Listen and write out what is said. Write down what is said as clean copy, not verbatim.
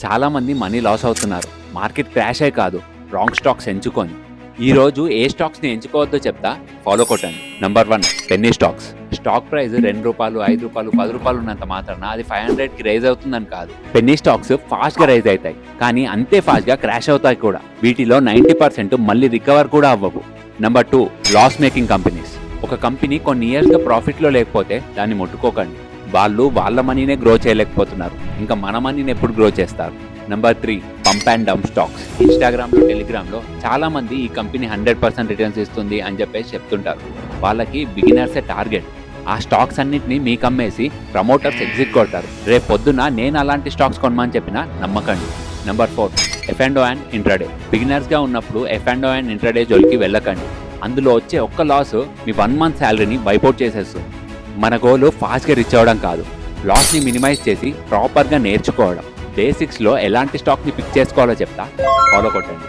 చాలామంది money loss అవుతున్నారు. Market క్రాషే కాదు, రాంగ్ స్టాక్స్ ఎంచుకొని. ఈరోజు ఏ స్టాక్స్ని ఎంచుకోవద్దో చెప్తా, ఫాలో కొట్టండి. Number 1, Penney stocks. Stock price ₹2, ₹5, ₹10 ఉన్నంత మాత్రాన అది 500కి రైజ్ అవుతుందని కాదు. పెన్నీ స్టాక్స్ ఫాస్ట్గా రైజ్ అవుతాయి, కానీ అంతే ఫాస్ట్గా క్రాష్ అవుతాయి కూడా. వీటిలో 90% మళ్ళీ రికవర్ కూడా అవ్వవు. Number 2, loss making companies. ఒక కంపెనీ కొన్ని ఇయర్స్గా ప్రాఫిట్లో లేకపోతే దాన్ని ముట్టుకోకండి. వాళ్ళు వాళ్ళ మనీనే గ్రో చేయలేకపోతున్నారు, ఇంకా మన మనీని ఎప్పుడు గ్రో చేస్తారు? Number 3, pump and dump stocks. ఇన్స్టాగ్రామ్లో, టెలిగ్రామ్లో చాలామంది ఈ కంపెనీ 100% రిటర్న్స్ ఇస్తుంది అని చెప్పేసి చెప్తుంటారు. వాళ్ళకి బిగినర్సే టార్గెట్. ఆ స్టాక్స్ అన్నింటినీ మీకు అమ్మేసి ప్రమోటర్స్ ఎగ్జిట్ కొడతారు. రేపు పొద్దున నేను అలాంటి స్టాక్స్ కొనమని చెప్పినా నమ్మకండి. Number 4, F&O and intraday. బిగినర్స్గా ఉన్నప్పుడు F&O అండ్ ఇంట్రాడే జోలికి వెళ్ళకండి. అందులో వచ్చే ఒక్క లాస్ మీ 1 మంత్ శాలరీని వైపౌట్ చేసేస్తుంది. మన గోల్ ఫాస్ట్గా రిచ్ అవ్వడం కాదు, లాస్ని మినిమైజ్ చేసి ప్రాపర్గా నేర్చుకోవడం. బేసిక్స్లో ఎలాంటి స్టాక్ని పిక్ చేసుకోవాలో చెప్తా, ఫాలో కొట్టండి.